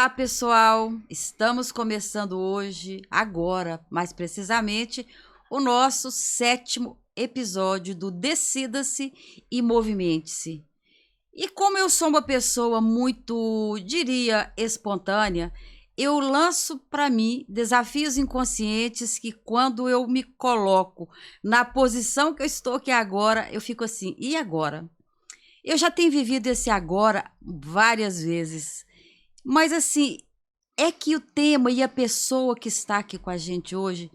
Olá, pessoal! Estamos começando hoje, agora, mais precisamente, o nosso 7º episódio do Decida-se e Movimente-se. E como eu sou uma pessoa muito, diria, espontânea, eu lanço para mim desafios inconscientes que quando eu me coloco na posição que eu estou aqui agora, eu fico assim, e agora? Eu já tenho vivido esse agora várias vezes. Mas assim, é que o tema e a pessoa que está aqui com a gente hoje,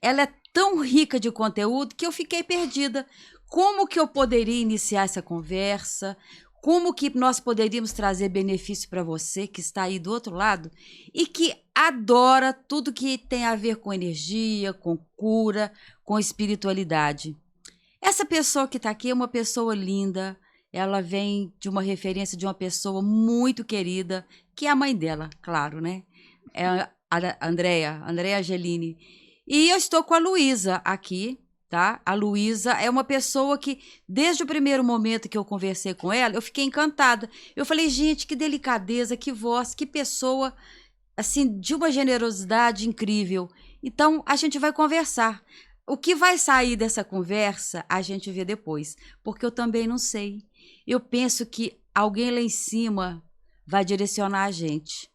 ela é tão rica de conteúdo que eu fiquei perdida. Como que eu poderia iniciar essa conversa? Como que nós poderíamos trazer benefício para você que está aí do outro lado e que adora tudo que tem a ver com energia, com cura, com espiritualidade? Essa pessoa que está aqui é uma pessoa linda. Ela vem de uma referência de uma pessoa muito querida, que é a mãe dela, claro, né? É a Andrea Angelini. E eu estou com a Luísa aqui, tá? A Luísa é uma pessoa que, desde o primeiro momento que eu conversei com ela, eu fiquei encantada. Eu falei, gente, que delicadeza, que voz, que pessoa, assim, de uma generosidade incrível. Então, a gente vai conversar. O que vai sair dessa conversa, a gente vê depois, porque eu também não sei. Eu penso que alguém lá em cima vai direcionar a gente.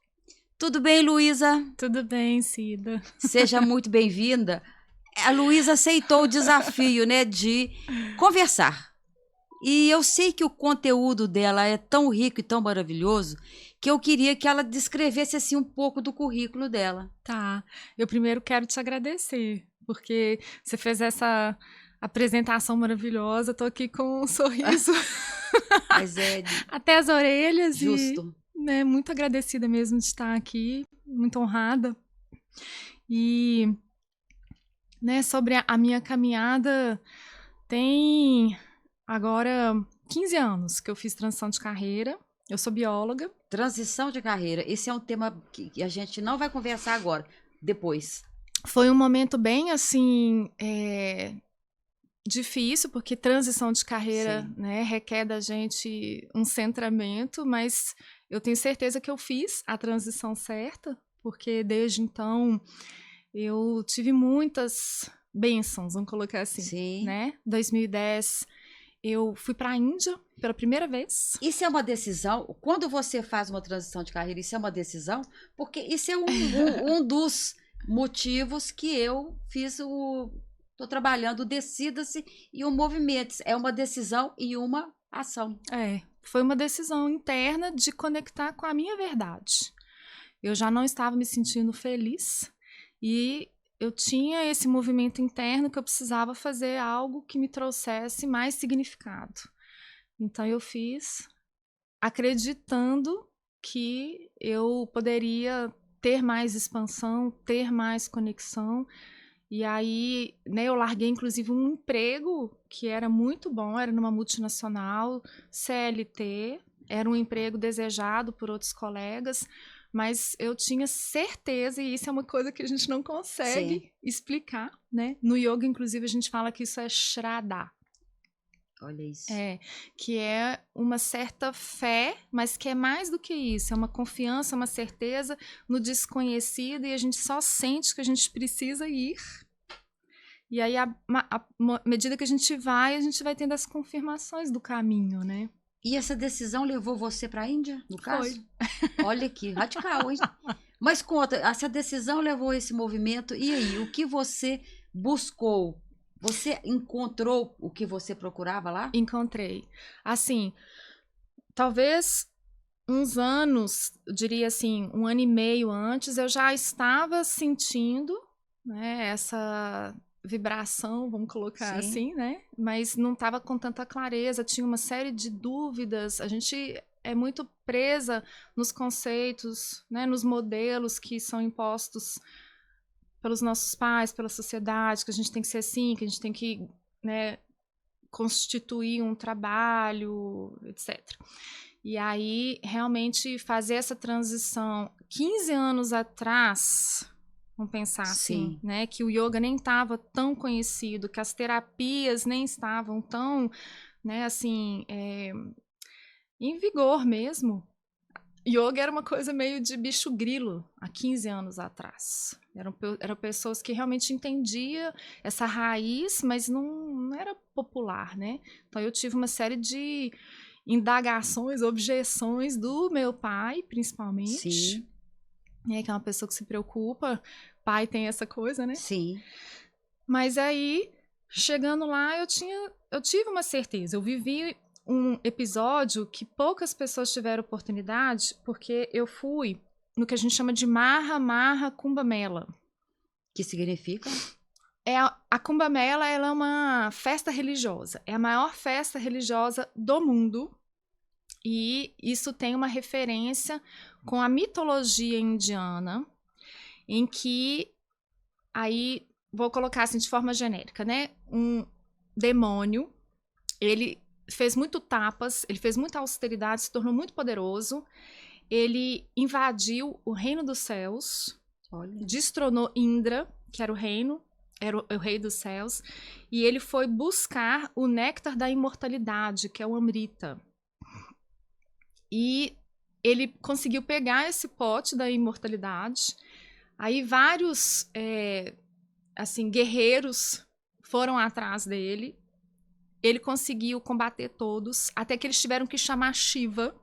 Tudo bem, Luísa? Tudo bem, Cida. Seja muito bem-vinda. A Luísa aceitou o desafio, né, de conversar. E eu sei que o conteúdo dela é tão rico e tão maravilhoso que eu queria que ela descrevesse assim um pouco do currículo dela. Tá. Eu primeiro quero te agradecer, porque você fez essa apresentação maravilhosa. Tô aqui com um sorriso Mas é até as orelhas justo. e, né, muito agradecida mesmo de estar aqui, muito honrada. E, né, sobre a minha caminhada, tem agora 15 anos que eu fiz transição de carreira. Eu sou bióloga. Transição de carreira. Esse é um tema que a gente não vai conversar agora, depois. Foi um momento bem, assim, difícil, porque transição de carreira, né, requer da gente um centramento, mas eu tenho certeza que eu fiz a transição certa, porque desde então eu tive muitas bênçãos, vamos colocar assim, Sim. né? 2010 eu fui para a Índia pela primeira vez. Isso é uma decisão? Quando você faz uma transição de carreira, isso é uma decisão? Porque isso é um dos motivos que eu fiz o... Estou trabalhando o Decida-se e o Movimento. É uma decisão e uma ação. Foi uma decisão interna de conectar com a minha verdade. Eu já não estava me sentindo feliz e eu tinha esse movimento interno que eu precisava fazer algo que me trouxesse mais significado. Então eu fiz acreditando que eu poderia ter mais expansão, ter mais conexão. E aí, né, eu larguei inclusive um emprego que era muito bom, era numa multinacional, CLT, era um emprego desejado por outros colegas, mas eu tinha certeza, e isso é uma coisa que a gente não consegue explicar, né? No yoga, inclusive, a gente fala que isso é Shraddha. Olha isso. Que é uma certa fé, mas que é mais do que isso, é uma confiança, uma certeza no desconhecido, e a gente só sente que a gente precisa ir. E aí, à medida que a gente vai tendo as confirmações do caminho, né? E essa decisão levou você para a Índia, no caso? Foi. Olha que radical, hein? Mas conta, essa decisão levou esse movimento, e aí, o que você buscou? Você encontrou o que você procurava lá? Encontrei. Assim, talvez uns anos, eu diria assim, 1 ano e meio antes, eu já estava sentindo, né, essa vibração, vamos colocar assim, né? Mas não estava com tanta clareza, tinha uma série de dúvidas. A gente é muito presa nos conceitos, né, nos modelos que são impostos pelos nossos pais, pela sociedade, que a gente tem que ser assim, que a gente tem que, né, constituir um trabalho, etc. E aí, realmente, fazer essa transição 15 anos atrás, vamos pensar assim, né, que o yoga nem estava tão conhecido, que as terapias nem estavam tão, né, assim, em vigor mesmo. yoga era uma coisa meio de bicho grilo há 15 anos atrás. Eram pessoas que realmente entendiam essa raiz, mas não era popular, né? Então eu tive uma série de indagações, objeções do meu pai, principalmente, Sim, né, que é uma pessoa que se preocupa. Pai tem essa coisa, né? sim. Mas aí, chegando lá, eu tive uma certeza. Eu vivi um episódio que poucas pessoas tiveram oportunidade, porque eu fui no que a gente chama de Maha Maha Kumbh Mela. Que significa? A Kumbh Mela, ela é uma festa religiosa. É a maior festa religiosa do mundo. E isso tem uma referência com a mitologia indiana, em que, aí, vou colocar assim de forma genérica, né? Um demônio, ele fez muito tapas, ele fez muita austeridade, se tornou muito poderoso. Ele invadiu o reino dos céus, Olha. destronou Indra, que era o rei dos céus, e ele foi buscar o néctar da imortalidade, que é o Amrita. E ele conseguiu pegar esse pote da imortalidade. Aí vários assim, guerreiros foram atrás dele. Ele conseguiu combater todos, até que eles tiveram que chamar Shiva.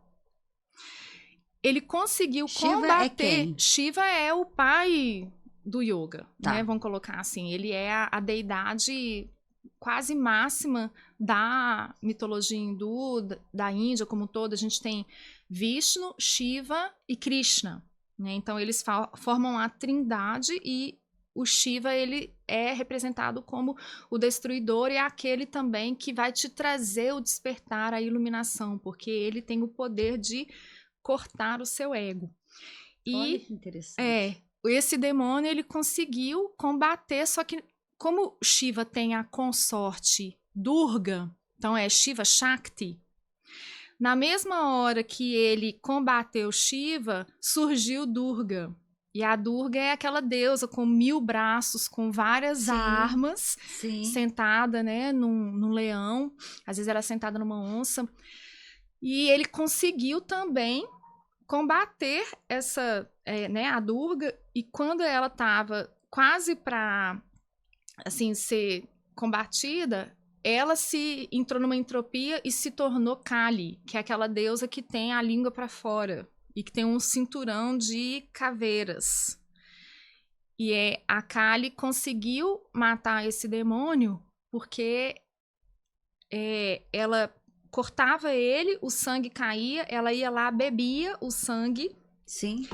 Ele conseguiu Shiva combater. é quem? Shiva é o pai do yoga, Tá. né? Vamos colocar assim. Ele é a deidade quase máxima da mitologia hindu, da Índia como um todo. A gente tem Vishnu, Shiva e Krishna, né? Então eles formam a trindade, e o Shiva, ele é representado como o destruidor, e é aquele também que vai te trazer o despertar, a iluminação, porque ele tem o poder de cortar o seu ego. Olha E que interessante. esse demônio, ele conseguiu combater, só que como Shiva tem a consorte Durga, então é Shiva Shakti, na mesma hora que ele combateu Shiva, surgiu Durga. E a Durga é aquela deusa com 1000 braços, com várias Sim, armas, sim. sentada, né, num leão. Às vezes era sentada numa onça. E ele conseguiu também combater essa, né, a Durga. E quando ela estava quase para, assim, ser combatida, ela se entrou numa entropia e se tornou Kali, que é aquela deusa que tem a língua para fora e que tem um cinturão de caveiras. E a Kali conseguiu matar esse demônio porque ela cortava ele, o sangue caía, ela ia lá, bebia o sangue. Sim.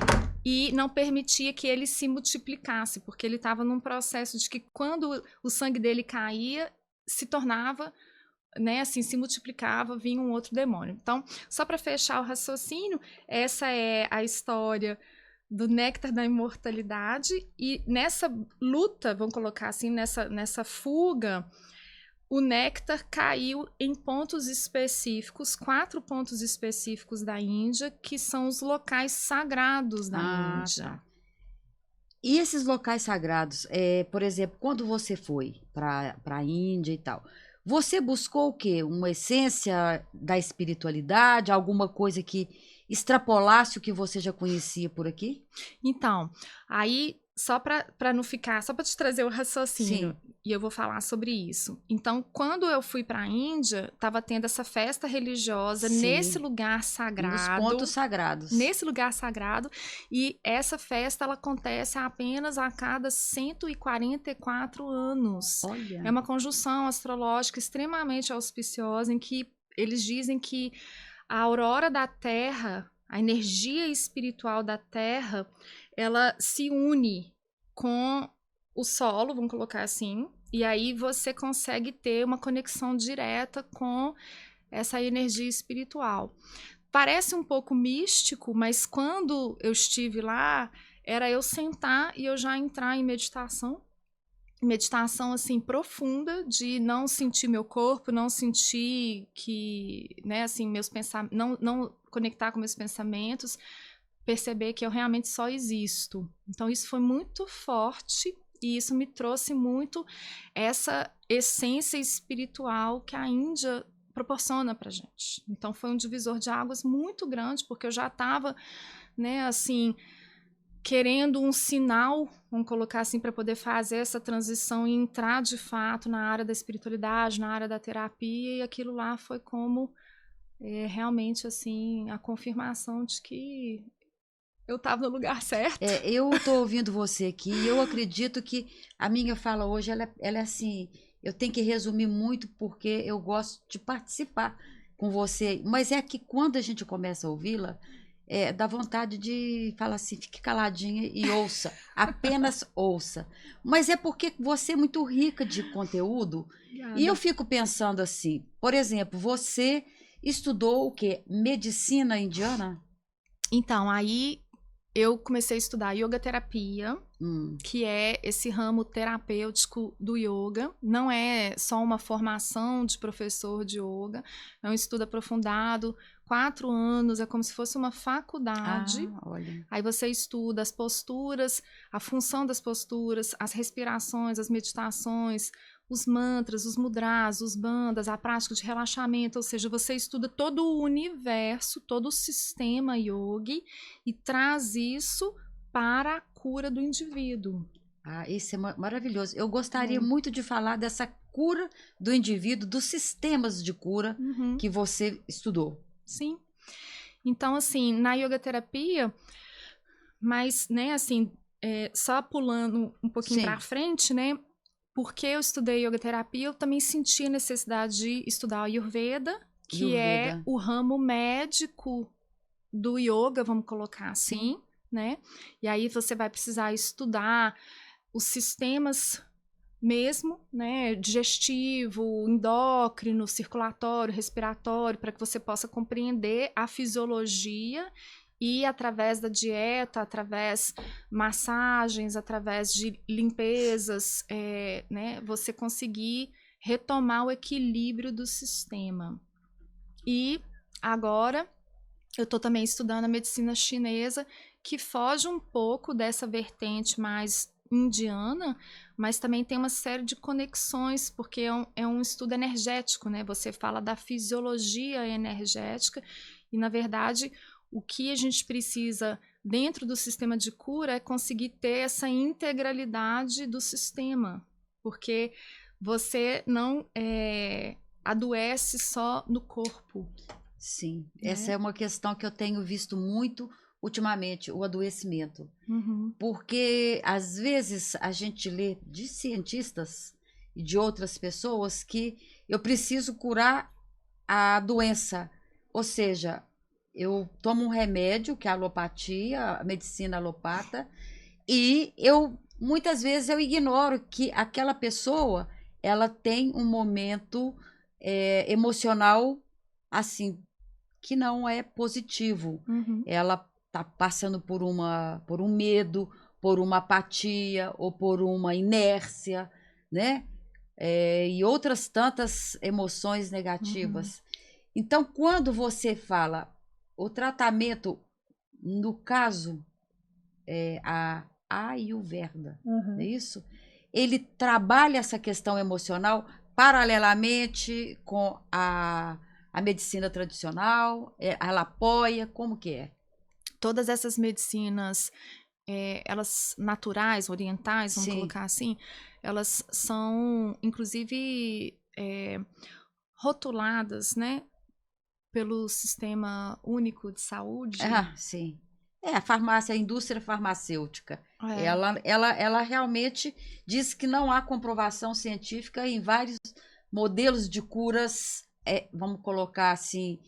E não permitia que ele se multiplicasse, porque ele estava num processo de que quando o sangue dele caía, se tornava, né, assim, se multiplicava, vinha um outro demônio. Então, só para fechar o raciocínio, essa é a história do néctar da imortalidade, e nessa luta, vamos colocar assim, nessa fuga, o néctar caiu em pontos específicos, 4 pontos específicos da Índia, que são os locais sagrados da Índia. Tá. E esses locais sagrados, por exemplo, quando você foi para a Índia e tal, você buscou o quê? Uma essência da espiritualidade, alguma coisa que extrapolasse o que você já conhecia por aqui? Então, aí, só para não ficar, só para te trazer o raciocínio, Sim. e eu vou falar sobre isso. Então, quando eu fui para a Índia, estava tendo essa festa religiosa Sim. nesse lugar Nos sagrado. pontos sagrados. Nesse lugar sagrado, e essa festa, ela acontece apenas a cada 144 anos. Olha. É uma conjunção astrológica extremamente auspiciosa, em que eles dizem que a aurora da Terra, a energia espiritual da Terra, ela se une com o solo, vamos colocar assim, e aí você consegue ter uma conexão direta com essa energia espiritual. Parece um pouco místico, mas quando eu estive lá, era eu sentar e eu já entrar em meditação. Meditação, assim, profunda, de não sentir meu corpo, não sentir que, né, assim, meus pensamentos, não conectar com meus pensamentos, perceber que eu realmente só existo. Então, isso foi muito forte e isso me trouxe muito essa essência espiritual que a Índia proporciona pra gente. Então foi um divisor de águas muito grande, porque eu já estava, né, assim, querendo um sinal, vamos colocar assim, para poder fazer essa transição e entrar de fato na área da espiritualidade, na área da terapia, e aquilo lá foi como realmente assim a confirmação de que eu estava no lugar certo. Eu tô ouvindo você aqui e eu acredito que a minha fala hoje, ela é assim, eu tenho que resumir muito porque eu gosto de participar com você, mas é que quando a gente começa a ouvi-la, dá vontade de falar assim, fique caladinha e ouça, apenas ouça. Mas é porque você é muito rica de conteúdo. E eu Obrigada. fico pensando assim, por exemplo, você estudou o quê? Medicina indiana? Então, aí eu comecei a estudar yoga terapia, Hum, que é esse ramo terapêutico do yoga. Não é só uma formação de professor de yoga, é um estudo aprofundado, 4 anos, é como se fosse uma faculdade. olha. Aí você estuda as posturas, a função das posturas, as respirações, as meditações, os mantras, os mudras, os bandas, a prática de relaxamento, ou seja, você estuda todo o universo, todo o sistema yogi e traz isso para a cura do indivíduo. Isso é maravilhoso. Eu gostaria É. muito de falar dessa cura do indivíduo, dos sistemas de cura Uhum, que você estudou. sim. Então, assim, na yoga terapia, mas, né, assim, só pulando um pouquinho para Sim, frente, né, porque eu estudei yoga terapia, eu também senti a necessidade de estudar a Ayurveda, que é Ayurveda. o ramo médico do yoga, vamos colocar Sim. assim, né? E aí você vai precisar estudar os sistemas mesmo, né, digestivo, endócrino, circulatório, respiratório, para que você possa compreender a fisiologia e através da dieta, através massagens, através de limpezas, né, você conseguir retomar o equilíbrio do sistema. E agora eu estou também estudando a medicina chinesa, que foge um pouco dessa vertente mais indiana, mas também tem uma série de conexões, porque é um estudo energético, né? Você fala da fisiologia energética, e na verdade o que a gente precisa dentro do sistema de cura é conseguir ter essa integralidade do sistema, porque você não adoece só no corpo, Sim, essa né? é uma questão que eu tenho visto muito ultimamente, o adoecimento. Uhum. Porque às vezes a gente lê de cientistas e de outras pessoas que eu preciso curar a doença. Ou seja, eu tomo um remédio, que é a alopatia, a medicina alopata, e eu muitas vezes eu ignoro que aquela pessoa ela tem um momento emocional assim que não é positivo. Uhum. Ela está passando por um medo, por uma apatia ou por uma inércia, né? E outras tantas emoções Uhum. negativas. Então, quando você fala o tratamento, no caso, a Ayurveda, não é Uhum. isso? Ele trabalha essa questão emocional paralelamente com a medicina tradicional, ela apoia, como que é? Todas essas medicinas, elas naturais, orientais, vamos Sim. colocar assim, elas são, inclusive, rotuladas, né, pelo Sistema Único de Saúde. Sim. A farmácia, a indústria farmacêutica, É, ela realmente diz que não há comprovação científica em vários modelos de curas, vamos colocar assim,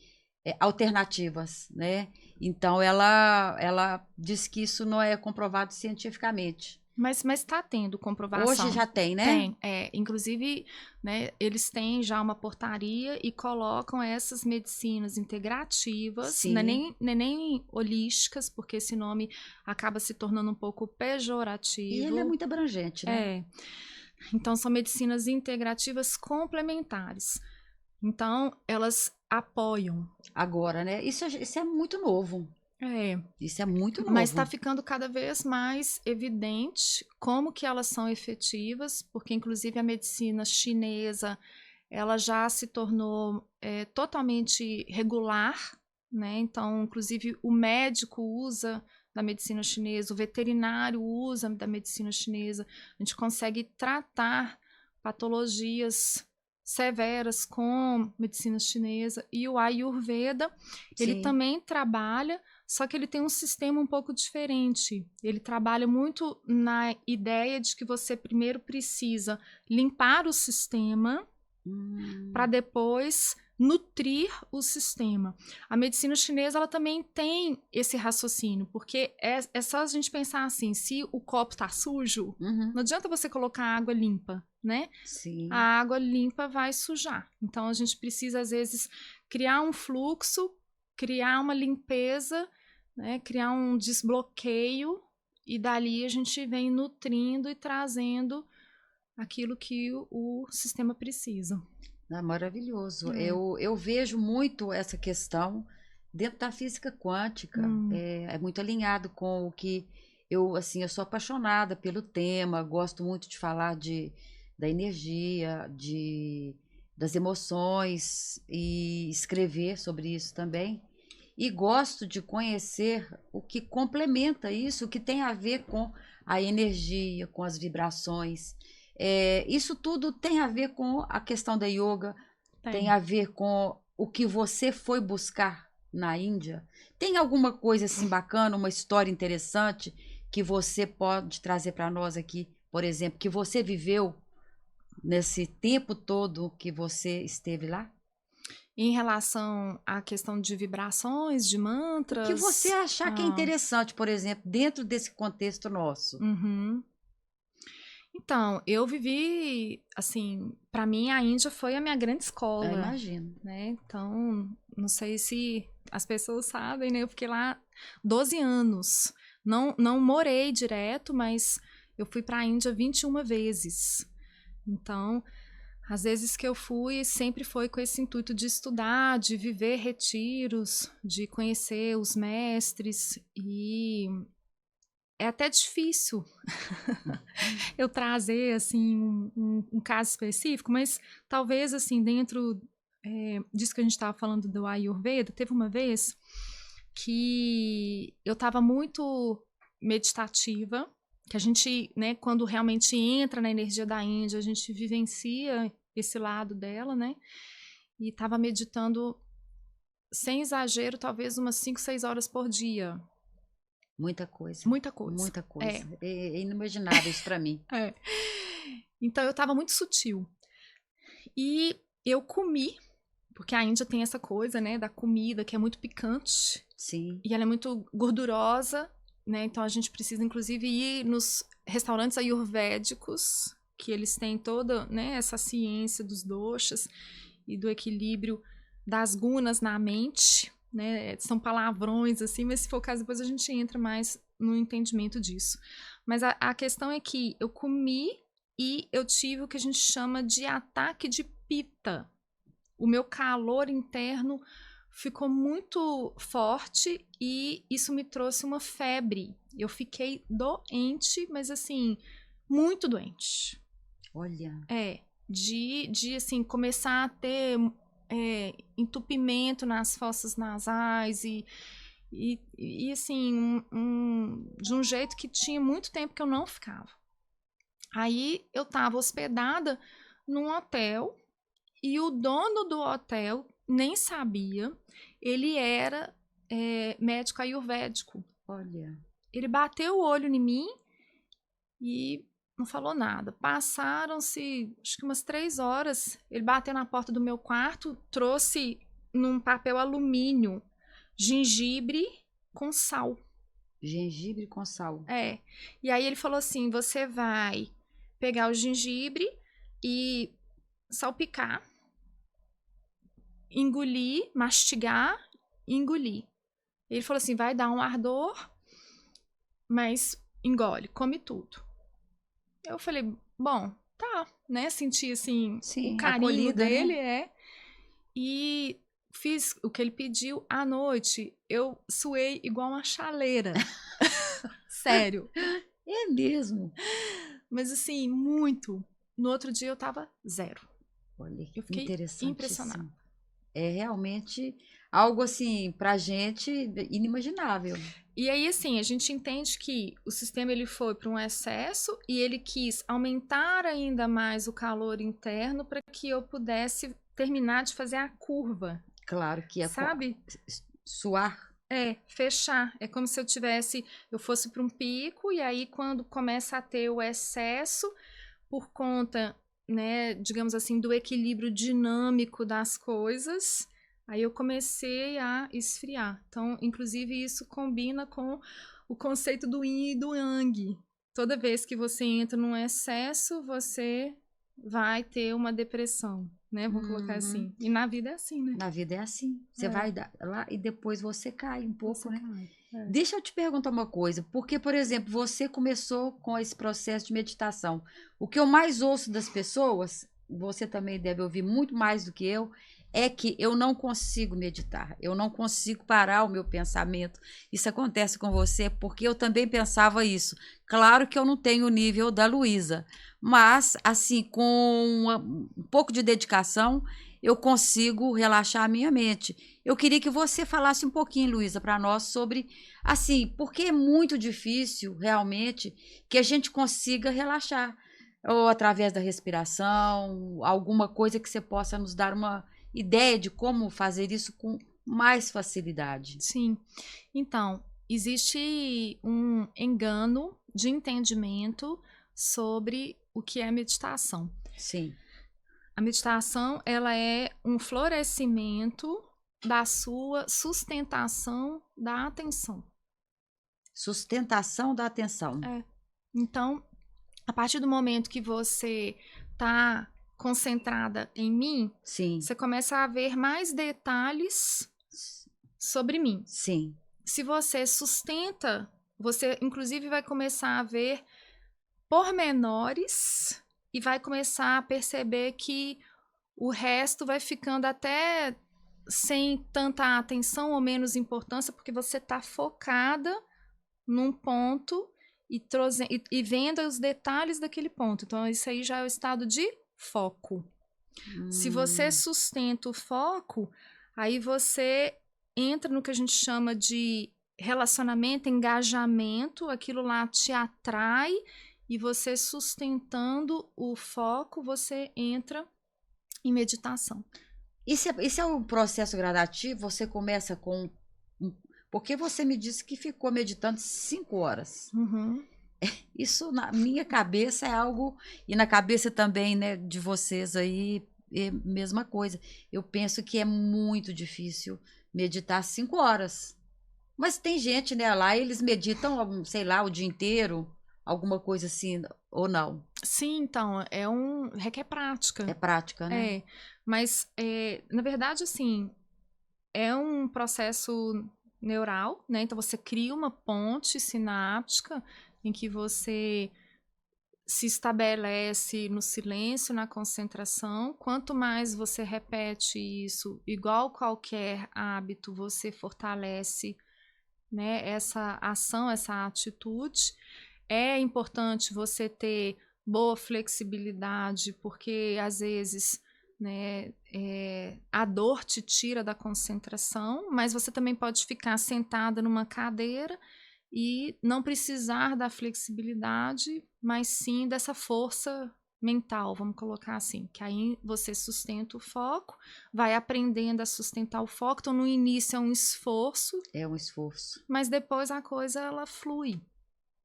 alternativas, né? Então ela diz que isso não é comprovado cientificamente. mas está tendo Hoje comprovação. já tem, né? Tem, inclusive, né, eles têm já uma portaria e colocam essas medicinas integrativas, Sim. não é nem holísticas, porque esse nome acaba se tornando um pouco E ele é pejorativo. muito abrangente, né? É, então são medicinas integrativas complementares. Então, elas apoiam. Agora, né? Isso é muito novo. É, Isso é muito mas está novo. ficando cada vez mais evidente como que elas são efetivas, porque inclusive a medicina chinesa, ela já se tornou totalmente regular, né? Então, inclusive, o médico usa da medicina chinesa, o veterinário usa da medicina chinesa. A gente consegue tratar patologias severas com medicina chinesa. E o Ayurveda, ele Sim. também trabalha, só que ele tem um sistema um pouco diferente. Ele trabalha muito na ideia de que você primeiro precisa limpar o sistema para depois nutrir o sistema. A medicina chinesa, ela também tem esse raciocínio, porque é só a gente pensar assim, se o copo tá sujo, não adianta você colocar água limpa, né? Sim. A água limpa vai sujar. Então, a gente precisa, às vezes, criar um fluxo, criar uma limpeza, né? Criar um desbloqueio, e dali a gente vem nutrindo e trazendo aquilo que o sistema precisa. Maravilhoso. Eu vejo muito essa questão dentro da física quântica. É muito alinhado com o que eu sou apaixonada pelo tema, gosto muito de falar da energia, das emoções e escrever sobre isso também. E gosto de conhecer o que complementa isso, o que tem a ver com a energia, com as vibrações. Isso tudo tem a ver com a questão da yoga, tem a ver com o que você foi buscar na Índia. Tem alguma coisa assim bacana, uma história interessante que você pode trazer para nós aqui, por exemplo, que você viveu nesse tempo todo que você esteve lá? Em relação à questão de vibrações, de mantras... O que você achar que é interessante, por exemplo, dentro desse contexto nosso. Então, eu vivi, assim, para mim a Índia foi a minha grande escola. Eu imagino. Né? Então, não sei se as pessoas sabem, né? Eu fiquei lá 12 anos. Não morei direto, mas eu fui para a Índia 21 vezes. Então, às vezes que eu fui, sempre foi com esse intuito de estudar, de viver retiros, de conhecer os mestres, e é até difícil eu trazer, assim, um caso específico, mas talvez, assim, dentro disso que a gente estava falando do Ayurveda, teve uma vez que eu estava muito meditativa, que a gente, né, quando realmente entra na energia da Índia, a gente vivencia esse lado dela, né? E estava meditando, sem exagero, talvez umas 5, 6 horas por dia. Muita coisa. Muita coisa. Muita coisa. É inimaginável isso para mim. Então eu estava muito sutil. E eu comi, porque a Índia tem essa coisa, né, da comida que é muito picante. Sim. E ela é muito gordurosa, né? Então a gente precisa, inclusive, ir nos restaurantes ayurvédicos, que eles têm toda, né, essa ciência dos doshas e do equilíbrio das gunas na mente, né? São palavrões, assim, mas se for o caso, depois a gente entra mais no entendimento disso. Mas a questão é que eu comi e eu tive o que a gente chama de ataque de pita. O meu calor interno ficou muito forte e isso me trouxe uma febre. Eu fiquei doente, mas assim, muito doente. Olha. De assim, começar a ter entupimento nas fossas nasais e assim, de um jeito que tinha muito tempo que eu não ficava. Aí eu estava hospedada num hotel e o dono do hotel nem sabia, ele era médico ayurvédico. Olha. Ele bateu o olho em mim e não falou nada. Passaram-se, acho que umas 3 horas, ele bateu na porta do meu quarto, trouxe num papel alumínio gengibre com sal. Gengibre com sal. E aí ele falou assim, você vai pegar o gengibre e salpicar, engolir, mastigar e engolir. Ele falou assim, vai dar um ardor, mas engole, come tudo. Eu falei, bom, tá, né? Senti assim, sim, o carinho acolhida, dele, né? E fiz o que ele pediu. À noite, eu suei igual uma chaleira. Sério. É mesmo? Mas assim, muito. No outro dia eu tava 0. Olha, que Eu fiquei interessantíssimo. impressionada. É realmente algo assim, pra gente, inimaginável. E aí, assim, a gente entende que o sistema ele foi para um excesso e ele quis aumentar ainda mais o calor interno para que eu pudesse terminar de fazer a curva, Claro que é sabe? suar. É, fechar. É como se eu fosse para um pico e aí quando começa a ter o excesso por conta, né, digamos assim, do equilíbrio dinâmico das coisas, aí eu comecei a esfriar. Então, inclusive, isso combina com o conceito do yin e do yang. Toda vez que você entra num excesso, você vai ter uma depressão, né? Vamos colocar Uhum. assim. E na vida é assim, né? Na vida é assim. Você É. vai lá e depois você cai um pouco, Você né? cai. É. Deixa eu te perguntar uma coisa, porque, por exemplo, você começou com esse processo de meditação. O que eu mais ouço das pessoas, você também deve ouvir muito mais do que eu, é que eu não consigo meditar, eu não consigo parar o meu pensamento. Isso acontece com você porque eu também pensava isso. Claro que eu não tenho o nível da Luísa, mas, assim, com um pouco de dedicação, eu consigo relaxar a minha mente. Eu queria que você falasse um pouquinho, Luísa, para nós sobre, assim, porque é muito difícil, realmente, que a gente consiga relaxar, ou através da respiração, alguma coisa que você possa nos dar uma ideia de como fazer isso com mais facilidade. Sim. Então, existe um engano de entendimento sobre o que é meditação. Sim. A meditação, ela é um florescimento da sua sustentação da atenção. Sustentação da atenção. É. Então, a partir do momento que você está concentrada em mim, Sim. você começa a ver mais detalhes sobre mim. Sim. Se você sustenta, você inclusive vai começar a ver pormenores e vai começar a perceber que o resto vai ficando até sem tanta atenção ou menos importância, porque você está focada num ponto e vendo os detalhes daquele ponto. Então, isso aí já é o estado de foco. Se você sustenta o foco, aí você entra no que a gente chama de relacionamento, engajamento, aquilo lá te atrai e você sustentando o foco, você entra em meditação. Isso é um processo gradativo? Você começa com... Porque você me disse que ficou meditando 5 horas. Uhum. Isso na minha cabeça é algo... E na cabeça também, né, de vocês aí, é a mesma coisa. Eu penso que é muito difícil meditar 5 horas. Mas tem gente, né, lá eles meditam, sei lá, o dia inteiro, alguma coisa assim, ou não. Sim, então, requer prática. É prática, né? Mas, na verdade, assim, é um processo neural, né? Então, você cria uma ponte sináptica em que você se estabelece no silêncio, na concentração. Quanto mais você repete isso, igual qualquer hábito, você fortalece, né, essa ação, essa atitude. É importante você ter boa flexibilidade, porque às vezes, né, a dor te tira da concentração, mas você também pode ficar sentada numa cadeira e não precisar da flexibilidade, mas sim dessa força mental, vamos colocar assim, que aí você sustenta o foco, vai aprendendo a sustentar o foco. Então, no início é um esforço. É um esforço. Mas depois a coisa, ela flui.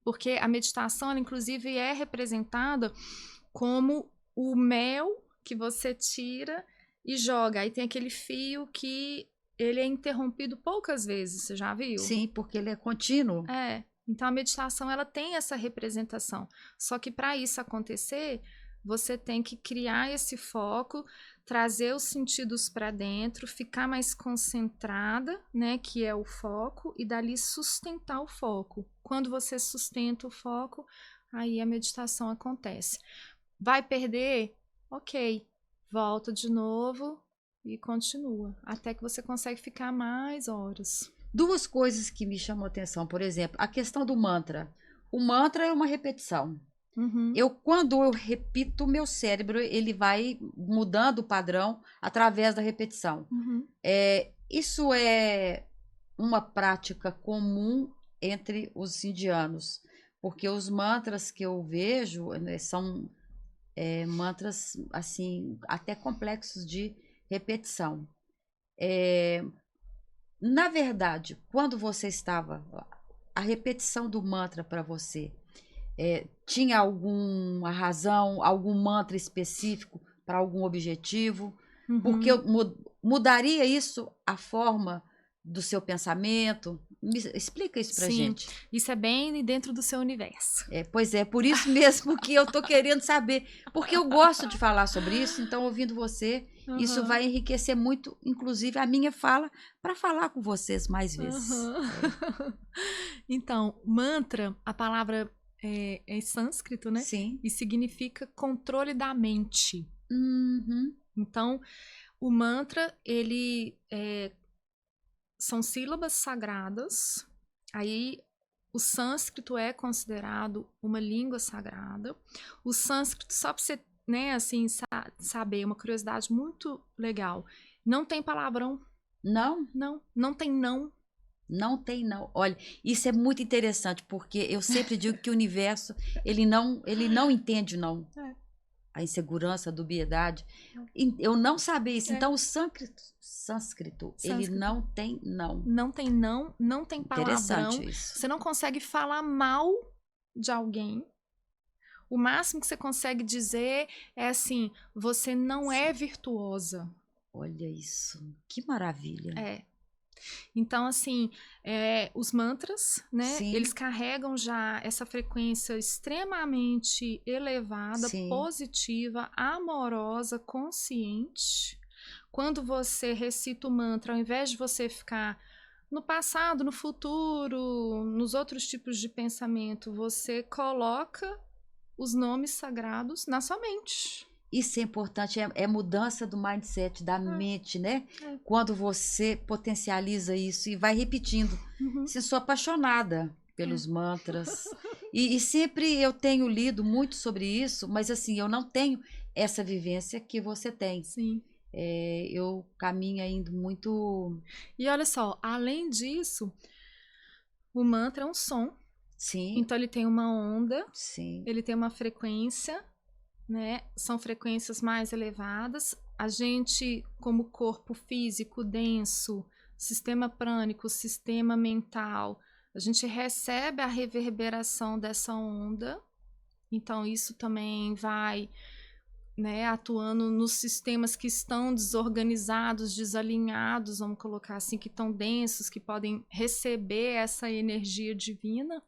Porque a meditação, ela, inclusive, é representada como o mel que você tira e joga. Aí tem aquele fio que ele é interrompido poucas vezes, você já viu? Sim, porque ele é contínuo. Então a meditação, ela tem essa representação. Só que para isso acontecer, você tem que criar esse foco, trazer os sentidos para dentro, ficar mais concentrada, né, que é o foco, e dali sustentar o foco. Quando você sustenta o foco, aí a meditação acontece. Vai perder? Ok. Volta de novo e continua, até que você consegue ficar mais horas. Duas coisas que me chamam a atenção, por exemplo, a questão do mantra. O mantra é uma repetição. Uhum. Quando eu repito, o meu cérebro ele vai mudando o padrão através da repetição. Uhum. Isso é uma prática comum entre os indianos, porque os mantras que eu vejo, né, são mantras assim até complexos de repetição. Na verdade, quando você estava, a repetição do mantra para você tinha alguma razão, algum mantra específico para algum objetivo? Porque Uhum. mudaria isso a forma do seu pensamento? Explica isso pra Sim, gente. isso é bem dentro do seu universo. Pois é, por isso mesmo que eu tô querendo saber, porque eu gosto de falar sobre isso, então ouvindo você, isso Aham, vai enriquecer muito, inclusive a minha fala, para falar com vocês mais vezes. aham. Então, mantra, a palavra é em sânscrito, né? Sim. E significa controle da mente. Uhum. Então, o mantra, ele são sílabas sagradas. Aí, o sânscrito é considerado uma língua sagrada. O sânscrito, só para você, né, assim, saber, uma curiosidade muito legal. Não tem palavrão. Não? Não tem não. Não tem, não. Olha, isso é muito interessante, porque eu sempre digo que o universo, ele não entende não. É. A insegurança, a dubiedade. Eu não sabia isso. É. Então, o sânscrito, ele Sânscrito. não tem não. Não tem não, não tem palavrão. Interessante isso. Você não consegue falar mal de alguém. O máximo que você consegue dizer é assim: você não é virtuosa. Olha isso. Que maravilha. É. Então, assim, os mantras, né? Sim. Eles carregam já essa frequência extremamente elevada, Sim. positiva, amorosa, consciente. Quando você recita o mantra, ao invés de você ficar no passado, no futuro, nos outros tipos de pensamento, você coloca os nomes sagrados na sua mente. Isso é importante, é mudança do mindset, da mente, né? É. Quando você potencializa isso e vai repetindo. Uhum. Se sou apaixonada pelos mantras. E sempre eu tenho lido muito sobre isso, mas assim, eu não tenho essa vivência que você tem. Sim. Eu caminho ainda muito. E olha só, além disso, o mantra é um som. Sim. Então ele tem uma onda, Sim. ele tem uma frequência, né? São frequências mais elevadas. A gente, como corpo físico denso, sistema prânico, sistema mental, a gente recebe a reverberação dessa onda. Então isso também vai, né, atuando nos sistemas que estão desorganizados, desalinhados, vamos colocar assim, que estão densos, que podem receber essa energia divina.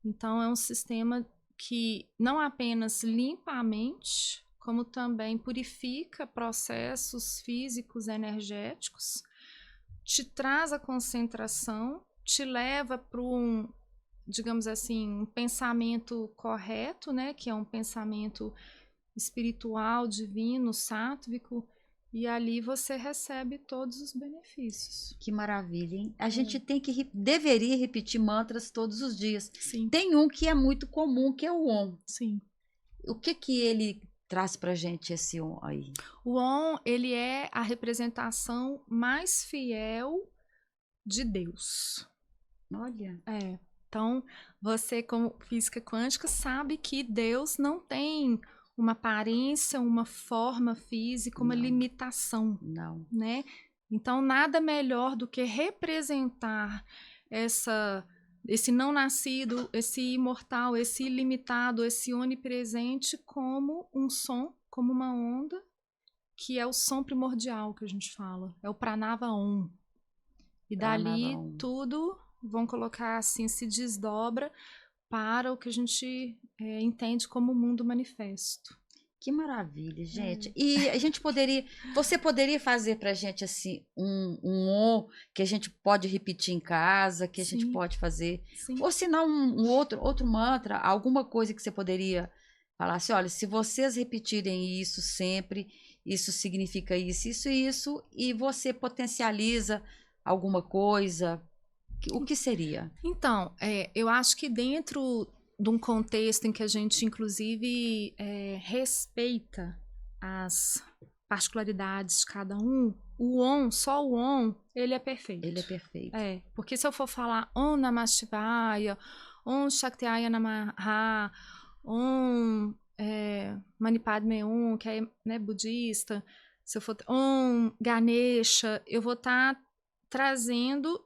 Então é um sistema que não apenas limpa a mente, como também purifica processos físicos, energéticos, te traz a concentração, te leva para digamos assim, um pensamento correto, né, que é um pensamento espiritual, divino, sáttvico, e ali você recebe todos os benefícios. Que maravilha, hein? A gente deveria repetir mantras todos os dias. Sim. Tem um que é muito comum, que é o Om. Sim. O que ele traz pra gente esse Om aí? O Om, ele é a representação mais fiel de Deus. Olha. Então, você como física quântica sabe que Deus não tem uma aparência, uma forma física, uma limitação. Não. Né? Então, nada melhor do que representar esse não nascido, esse imortal, esse ilimitado, esse onipresente como um som, como uma onda, que é o som primordial que a gente fala. É o Pranava Om. E dali tudo, vamos colocar assim, se desdobra para o que a gente entende como mundo manifesto. Que maravilha, gente. E a gente você poderia fazer pra gente assim um Om que a gente pode repetir em casa, que a gente pode fazer. Sim. Ou se não um outro mantra, alguma coisa que você poderia falar assim, olha, se vocês repetirem isso sempre, isso significa isso, isso e isso, e você potencializa alguma coisa, o que seria? Então, eu acho que dentro de um contexto em que a gente, inclusive, respeita as particularidades de cada um, só o Om, ele é perfeito. Ele é perfeito. Porque se eu for falar Om Namah Shivaya, Om Shaktiaya Namaha, Om Mani Padme Hum, que é, né, budista, se eu for Om Ganesha, eu vou estar trazendo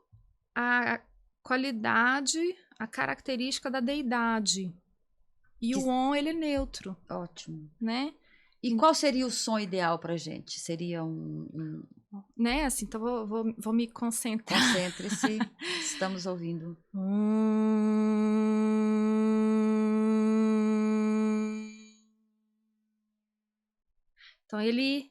a qualidade, a característica da deidade. E o Om, ele é neutro. Ótimo. Né? E qual seria o som ideal pra gente? Seria Né, assim, então vou me concentrar. Concentre-se, estamos ouvindo. Então ele,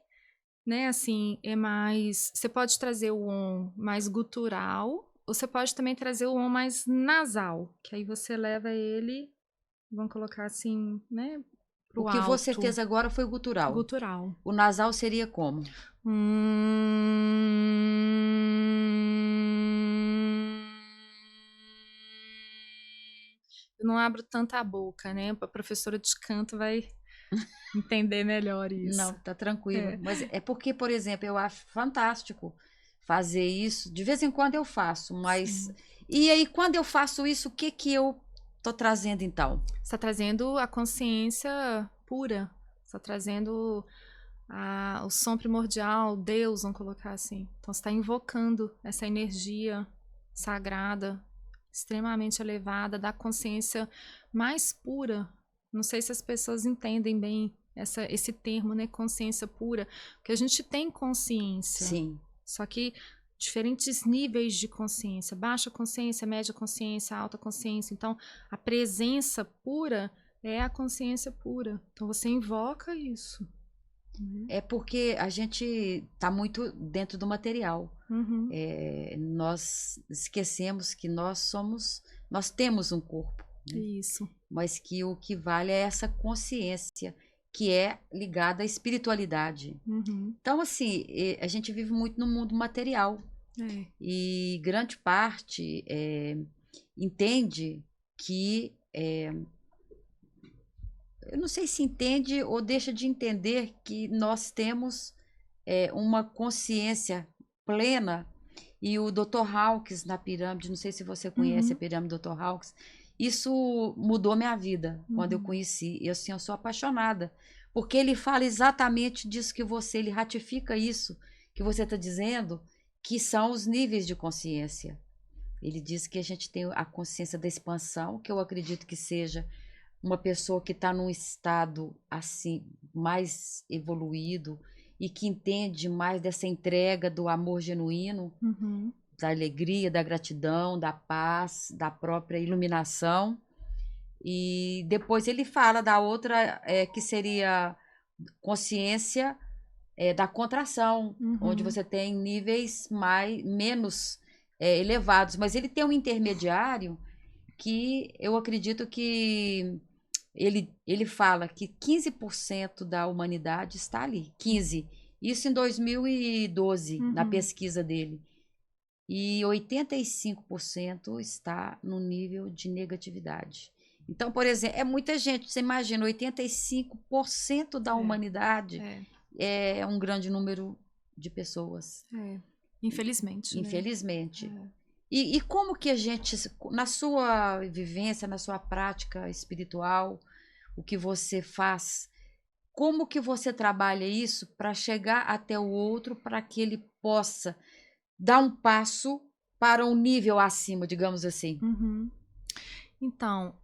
né, assim, é mais... Você pode trazer o Om mais gutural, ou você pode também trazer o Om mais nasal, que aí você leva ele, vamos colocar assim, né, pro O que alto. você fez agora foi gutural. Gutural. O nasal seria como? Eu não abro tanta a boca, né? A professora de canto vai entender melhor isso. Não, tá tranquilo. Mas é porque, por exemplo, eu acho fantástico fazer isso. De vez em quando eu faço, mas... Sim. E aí, quando eu faço isso, o que eu tô trazendo, então? Você tá trazendo a consciência pura. Você tá trazendo o som primordial, Deus, vamos colocar assim. Então, você está invocando essa energia sagrada, extremamente elevada, da consciência mais pura. Não sei se as pessoas entendem bem esse termo, né? Consciência pura. Porque a gente tem consciência. Sim. Só que diferentes níveis de consciência. Baixa consciência, média consciência, alta consciência. Então, a presença pura é a consciência pura. Então, você invoca isso. É porque a gente está muito dentro do material. Uhum. Nós esquecemos que nós temos um corpo. Né? Isso. Mas que o que vale é essa consciência que é ligada à espiritualidade. Uhum. Então, assim, a gente vive muito no mundo material. E grande parte entende que... eu não sei se entende ou deixa de entender que nós temos uma consciência plena. E o Dr. Hawkins na pirâmide, não sei se você conhece a pirâmide do Dr. Hawkins, isso mudou minha vida quando eu conheci. Eu sou apaixonada, porque ele fala exatamente disso que ele ratifica isso que você está dizendo, que são os níveis de consciência. Ele diz que a gente tem a consciência da expansão, que eu acredito que seja uma pessoa que está num estado assim mais evoluído e que entende mais dessa entrega do amor genuíno, da alegria, da gratidão, da paz, da própria iluminação. E depois ele fala da outra que seria consciência da contração, onde você tem níveis menos elevados, mas ele tem um intermediário que eu acredito que ele fala que 15% da humanidade está ali. 15%. Isso em 2012, na pesquisa dele. E 85% está no nível de negatividade. Então, por exemplo, é muita gente. Você imagina, 85% da humanidade é um grande número de pessoas. Infelizmente. Infelizmente. Né? E como que a gente, na sua vivência, na sua prática espiritual, o que você faz, como que você trabalha isso para chegar até o outro, para que ele possa dar um passo para um nível acima, digamos assim? Então,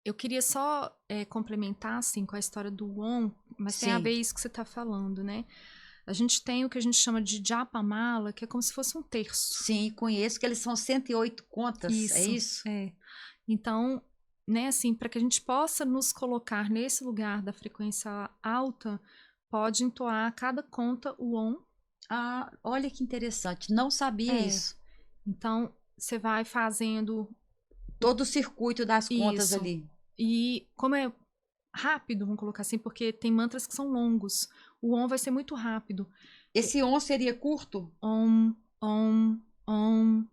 eu queria só complementar assim, com a história do Om, mas tem a ver isso que você está falando, né? A gente tem o que a gente chama de Japamala, que é como se fosse um terço. Sim, conheço que eles são 108 contas, é isso? Então, né, assim, para que a gente possa nos colocar nesse lugar da frequência alta, pode entoar cada conta o Om. Ah, olha que interessante, não sabia isso. Então, você vai fazendo... todo o circuito das contas ali. E como é rápido, vamos colocar assim, porque tem mantras que são longos. O Om vai ser muito rápido. Esse Om seria curto? Om, Om, Om,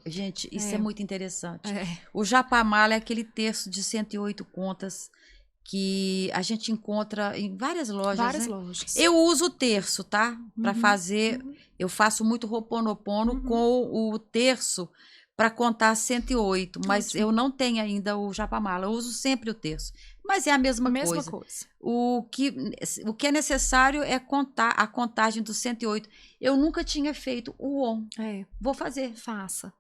Gente, isso é muito interessante. É. O Japamala é aquele terço de 108 contas que a gente encontra em várias lojas, Várias né? lojas. Eu uso o terço, tá? Para fazer, Uhum. eu faço muito Ho'oponopono com o terço para contar 108, mas Ótimo. eu não tenho ainda o Japamala, eu uso sempre o terço. Mas é a mesma coisa. O que é necessário é contar a contagem dos 108. Eu nunca tinha feito o OM. Vou fazer. Faça.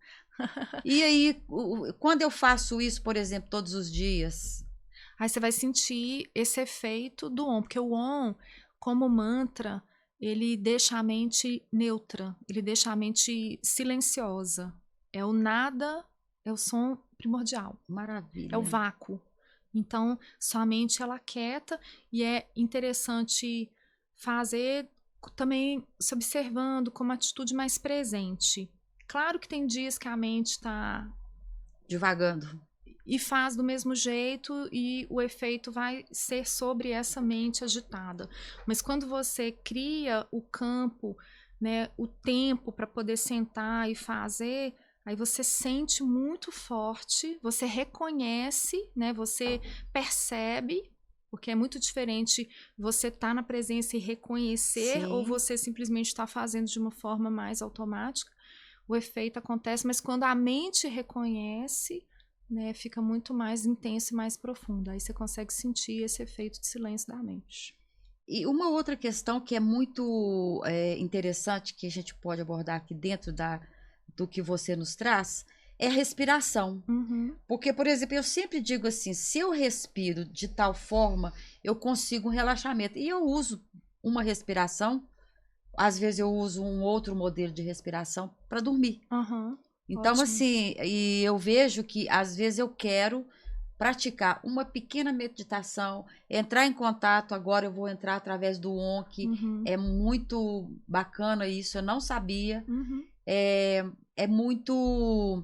E aí, quando eu faço isso, por exemplo, todos os dias, aí você vai sentir esse efeito do OM, porque o OM, como mantra, ele deixa a mente neutra, ele deixa a mente silenciosa. É o nada, é o som primordial. Maravilha. É o vácuo. Então, sua mente ela quieta e é interessante fazer também se observando com uma atitude mais presente. Claro que tem dias que a mente está divagando. E faz do mesmo jeito e o efeito vai ser sobre essa mente agitada. Mas quando você cria o campo, né, o tempo para poder sentar e fazer, aí você sente muito forte, você reconhece, né, você percebe, porque é muito diferente você estar na presença e reconhecer, ou você simplesmente estar fazendo de uma forma mais automática. O efeito acontece, mas quando a mente reconhece, né, fica muito mais intenso e mais profundo. Aí você consegue sentir esse efeito de silêncio da mente. E uma outra questão que é muito interessante, que a gente pode abordar aqui dentro do que você nos traz, é a respiração. Porque, por exemplo, eu sempre digo assim, se eu respiro de tal forma, eu consigo um relaxamento. E eu uso uma respiração, às vezes eu uso um outro modelo de respiração para dormir. Então, Ótimo. assim, e eu vejo que às vezes eu quero praticar uma pequena meditação, entrar em contato, agora eu vou entrar através do ONC, é muito bacana isso, eu não sabia, é muito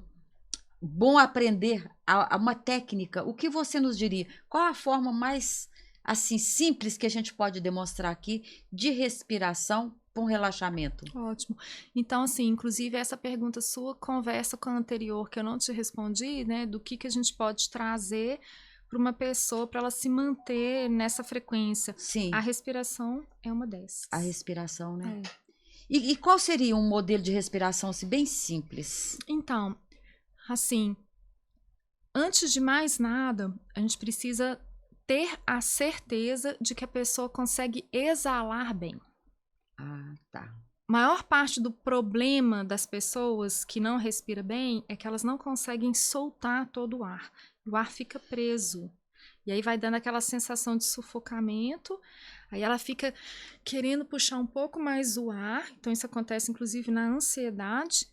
bom aprender uma técnica. O que você nos diria? Qual a forma mais, assim, simples que a gente pode demonstrar aqui de respiração para um relaxamento? Ótimo. Então, assim, inclusive essa pergunta sua conversa com a anterior que eu não te respondi, né, do que a gente pode trazer para uma pessoa para ela se manter nessa frequência. Sim. A respiração é uma dessas. A respiração, né? E qual seria um modelo de respiração assim, bem simples? Então, assim, antes de mais nada, a gente precisa ter a certeza de que a pessoa consegue exalar bem. Tá. Maior parte do problema das pessoas que não respiram bem é que elas não conseguem soltar todo o ar. O ar fica preso. E aí vai dando aquela sensação de sufocamento. Aí ela fica querendo puxar um pouco mais o ar. Então isso acontece inclusive na ansiedade.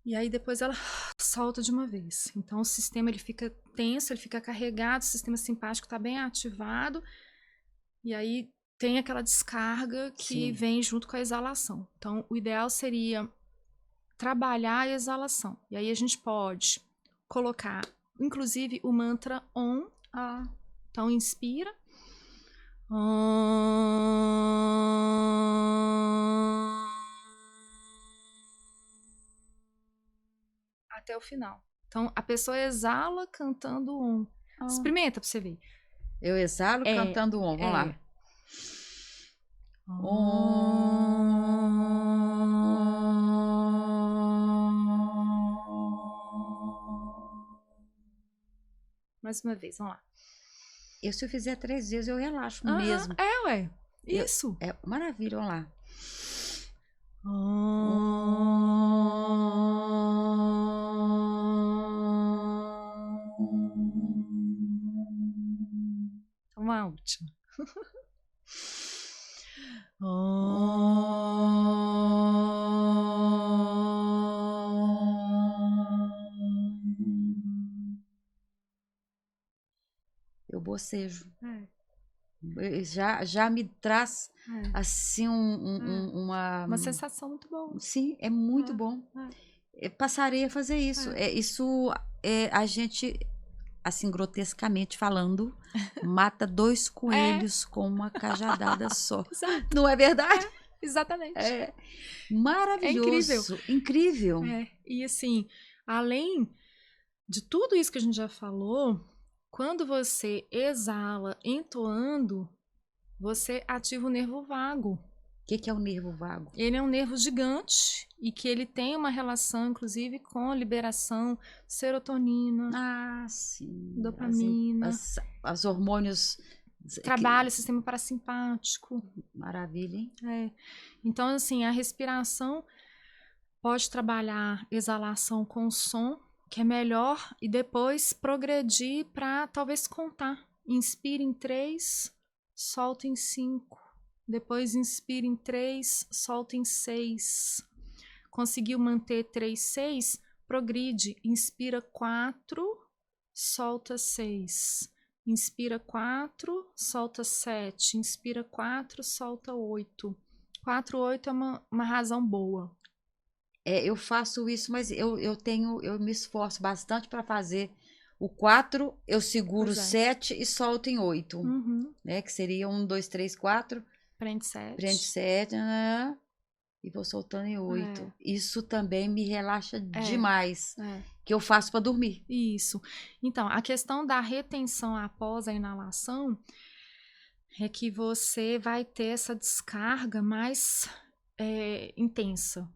E aí depois ela solta de uma vez. Então o sistema ele fica tenso, ele fica carregado, o sistema simpático está bem ativado. E aí tem aquela descarga que vem junto com a exalação. Então, o ideal seria trabalhar a exalação. E aí a gente pode colocar, inclusive, o mantra OM. Então, inspira. Até o final. Então, a pessoa exala cantando OM. Experimenta pra você ver. Eu exalo cantando OM. Vamos lá. Mais uma vez, vamos lá. Se eu fizer 3 vezes, eu relaxo mesmo. Ué. Isso. Maravilha, vamos lá. Uma última. Eu bocejo. Já me traz assim uma sensação muito boa. Sim, é muito bom. Passarei a fazer isso. A gente, assim, grotescamente falando, mata 2 coelhos com uma cajadada só. Exato. Não é verdade? Exatamente. É É incrível. maravilhoso, incrível. E assim, além de tudo isso que a gente já falou, quando você exala entoando, você ativa o nervo vago. O que é o nervo vago? Ele é um nervo gigante e que ele tem uma relação, inclusive, com liberação serotonina, Ah, sim. dopamina, As hormônios. trabalha o sistema parasimpático. Maravilha, hein? Então, assim, a respiração pode trabalhar exalação com som, que é melhor, e depois progredir para talvez contar. Inspira em 3, solta em 5. Depois inspira em 3, solta em 6. Conseguiu manter 3, 6, progride. Inspira 4, solta 6. Inspira 4, solta 7. Inspira 4, solta 8. 4, 8 é uma razão boa. Eu faço isso, mas eu me esforço bastante para fazer o 4, eu seguro 7 e solto em 8. Né? Que seria 1, 2, 3, 4. Prende 7. Prende 7, e vou soltando em 8. Isso também me relaxa demais. Que eu faço para dormir. Isso. Então, a questão da retenção após a inalação é que você vai ter essa descarga mais intensa.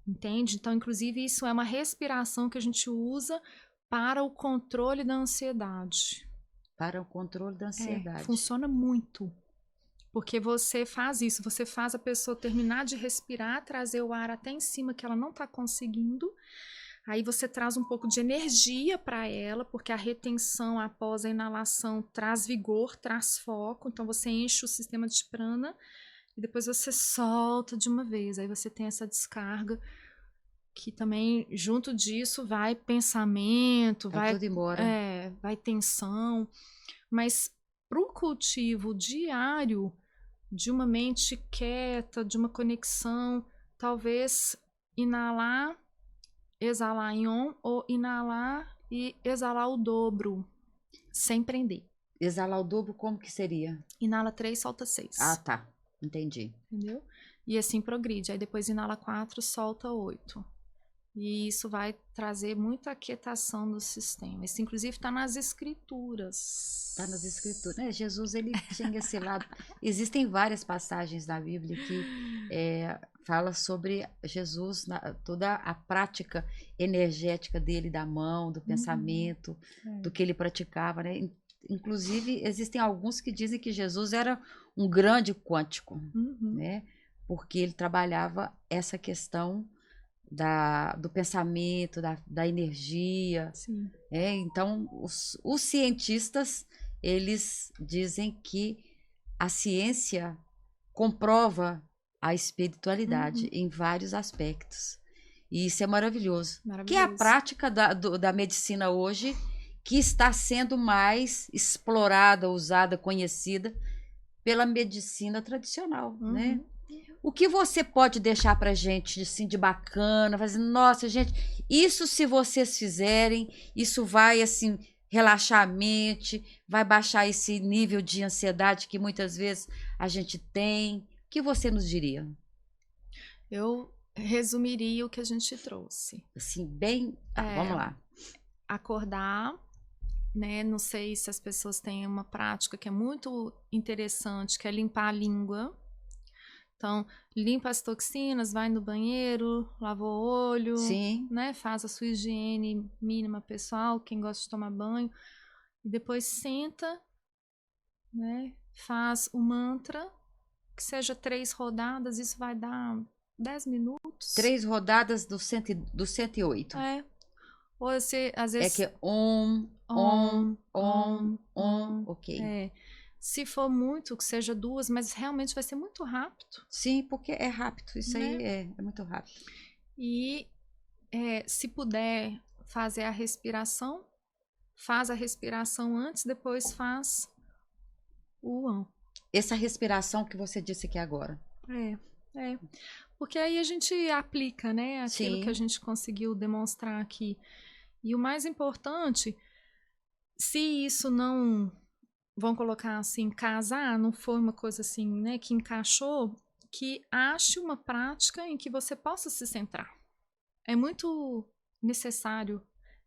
Entende? Então, inclusive, isso é uma respiração que a gente usa para o controle da ansiedade. Para o controle da ansiedade. Funciona muito. Porque você faz isso, você faz a pessoa terminar de respirar, trazer o ar até em cima que ela não está conseguindo. Aí você traz um pouco de energia para ela, porque a retenção após a inalação traz vigor, traz foco. Então você enche o sistema de prana e depois você solta de uma vez. Aí você tem essa descarga que também junto disso vai pensamento, vai tudo embora. Vai tensão. Mas para o cultivo diário de uma mente quieta, de uma conexão, talvez inalar, exalar em on, ou inalar e exalar o dobro, sem prender. Exalar o dobro, como que seria? Inala 3, solta 6. Ah, tá. Entendi. Entendeu? E assim progride. Aí depois inala 4, solta 8. E isso vai trazer muita aquietação do sistema. Isso, inclusive, está nas escrituras. Está nas escrituras. Jesus, ele tinha esse lado. Existem várias passagens na Bíblia que fala sobre Jesus, toda a prática energética dele, da mão, do pensamento, do que ele praticava, né? Inclusive, existem alguns que dizem que Jesus era um grande quântico, né? Porque ele trabalhava essa questão do pensamento, da energia. Sim. Então, os cientistas, eles dizem que a ciência comprova a espiritualidade em vários aspectos. E isso é maravilhoso. Que é a prática da medicina hoje, que está sendo mais explorada, usada, conhecida pela medicina tradicional, né? O que você pode deixar pra gente assim, de bacana, fazendo, nossa, gente, isso se vocês fizerem, isso vai assim relaxar a mente, vai baixar esse nível de ansiedade que muitas vezes a gente tem. O que você nos diria? Eu resumiria o que a gente trouxe. Assim, bem, vamos lá. Acordar, né? Não sei se as pessoas têm uma prática que é muito interessante, que é limpar a língua. Então, limpa as toxinas, vai no banheiro, lava o olho, né? Faz a sua higiene mínima pessoal, quem gosta de tomar banho. E depois senta, né? Faz o mantra, que seja 3 rodadas, isso vai dar 10 minutos. 3 rodadas do 108. Ou você, às vezes... É que ok. Se for muito, que seja 2, mas realmente vai ser muito rápido. Sim, porque é rápido. Isso aí é muito rápido. E se puder fazer a respiração, faz a respiração antes, depois faz o on. Essa respiração que você disse aqui agora. Porque aí a gente aplica, né? Aquilo que a gente conseguiu demonstrar aqui. E o mais importante, se isso não... Vamos colocar assim, casar, não foi uma coisa assim, né, que encaixou, que ache uma prática em que você possa se centrar. É muito necessário,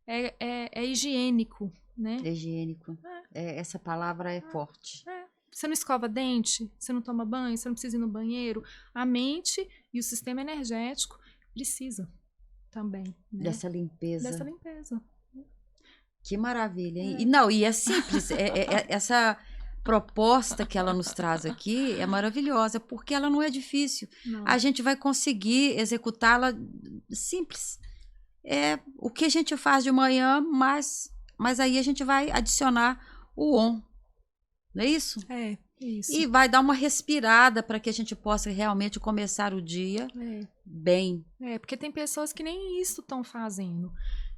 é higiênico, né? É higiênico. Essa palavra é forte. Você não escova dente, você não toma banho, você não precisa ir no banheiro. A mente e o sistema energético precisa também, né? Dessa limpeza. Dessa limpeza. Que maravilha, hein? E não, e é simples. Essa proposta que ela nos traz aqui é maravilhosa, porque ela não é difícil. Não. A gente vai conseguir executá-la simples. É o que a gente faz de manhã, mas aí a gente vai adicionar o on. Não é isso? É, isso. E vai dar uma respirada para que a gente possa realmente começar o dia bem. Porque tem pessoas que nem isso estão fazendo.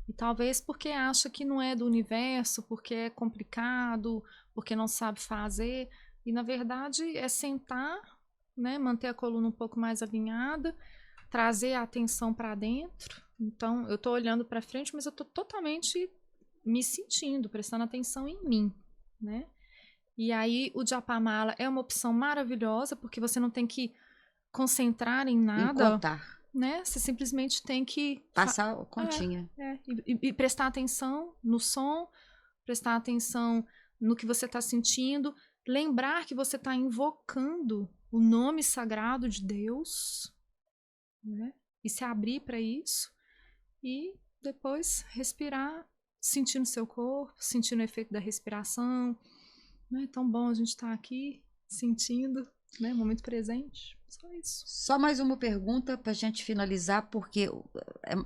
E talvez porque acha que não é do universo, porque é complicado, porque não sabe fazer. E na verdade é sentar, né, manter a coluna um pouco mais alinhada, trazer a atenção para dentro. Então eu tô olhando para frente, mas eu tô totalmente me sentindo, prestando atenção em mim, né? E aí o Japamala é uma opção maravilhosa, porque você não tem que concentrar em nada. Em contar. Né? Você simplesmente tem que passar a continha. E prestar atenção no som, prestar atenção no que você está sentindo, lembrar que você está invocando o nome sagrado de Deus, né? E se abrir para isso e depois respirar, sentindo seu corpo, sentindo o efeito da respiração. Não é tão bom a gente estar aqui sentindo, né? Momento presente. Só isso. Só mais uma pergunta para a gente finalizar, porque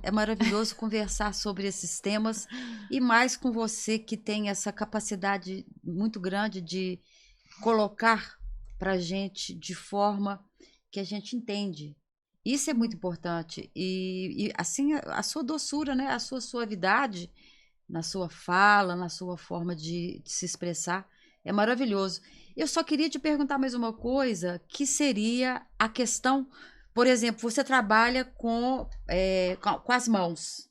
é maravilhoso conversar sobre esses temas e mais com você que tem essa capacidade muito grande de colocar para a gente de forma que a gente entende. Isso é muito importante. E assim, a sua doçura, né? A sua suavidade na sua fala, na sua forma de se expressar, é maravilhoso. Eu só queria te perguntar mais uma coisa, que seria a questão, por exemplo, você trabalha com as mãos,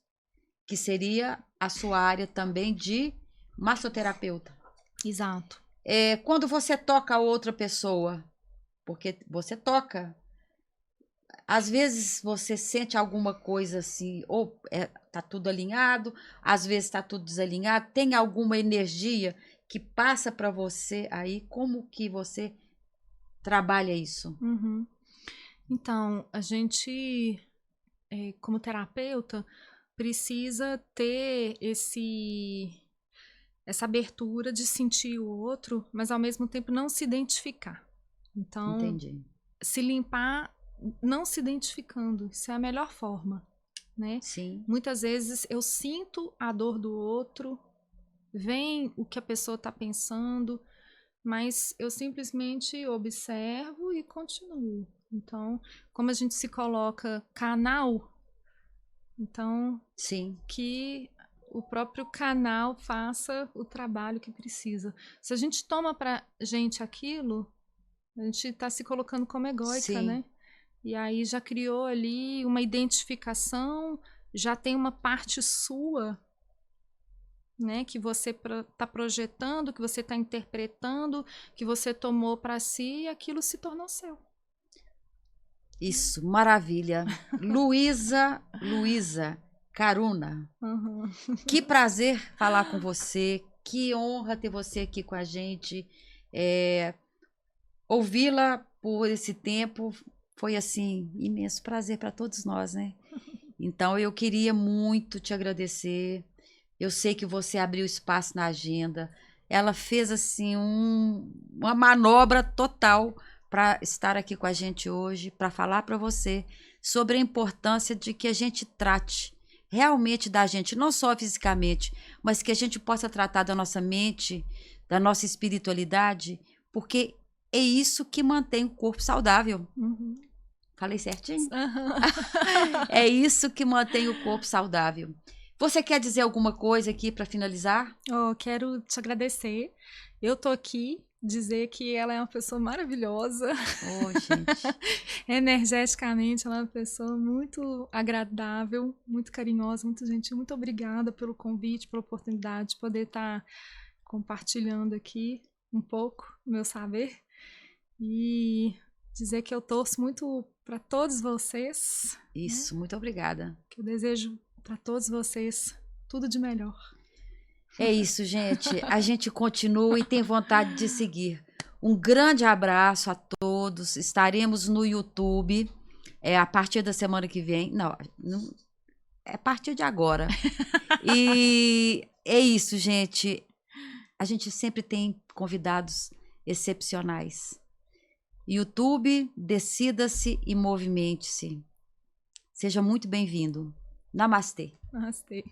que seria a sua área também de massoterapeuta. Exato. Quando você toca a outra pessoa, porque você toca, às vezes você sente alguma coisa assim, ou tá tudo alinhado, às vezes está tudo desalinhado, tem alguma energia que passa para você aí, como que você trabalha isso? Uhum. Então, a gente, como terapeuta, precisa ter essa abertura de sentir o outro, mas ao mesmo tempo não se identificar. Então, entendi. Se limpar não se identificando, isso é a melhor forma, né? Sim. Muitas vezes eu sinto a dor do outro, vem o que a pessoa está pensando, mas eu simplesmente observo e continuo. Então, como a gente se coloca canal, então Sim. que o próprio canal faça o trabalho que precisa. Se a gente toma pra gente aquilo, a gente está se colocando como egóica, Sim. né? E aí já criou ali uma identificação, já tem uma parte sua, né, que você está projetando, que você está interpretando, que você tomou para si e aquilo se tornou seu. Isso, maravilha. Luísa Caruna. Uhum. Que prazer falar com você, que honra ter você aqui com a gente. Ouvi-la por esse tempo foi assim, imenso prazer para todos nós, né? Então eu queria muito te agradecer. Eu sei que você abriu espaço na agenda. Ela fez assim uma manobra total para estar aqui com a gente hoje, para falar para você sobre a importância de que a gente trate realmente da gente, não só fisicamente, mas que a gente possa tratar da nossa mente, da nossa espiritualidade, porque é isso que mantém o corpo saudável. Uhum. Falei certinho? Uhum. É isso que mantém o corpo saudável. Você quer dizer alguma coisa aqui para finalizar? Quero te agradecer. Eu tô aqui dizer que ela é uma pessoa maravilhosa. Gente. Energeticamente, ela é uma pessoa muito agradável, muito carinhosa, muito gentil. Muito obrigada pelo convite, pela oportunidade de poder estar compartilhando aqui um pouco do meu saber. E dizer que eu torço muito para todos vocês. Isso, muito obrigada. Que eu desejo para todos vocês tudo de melhor. É isso, gente. A gente continua e tem vontade de seguir. Um grande abraço a todos. Estaremos no YouTube a partir da semana que vem. Não, é a partir de agora. E é isso, gente. A gente sempre tem convidados excepcionais. YouTube, decida-se e movimente-se. Seja muito bem-vindo. Namastê. Namastê.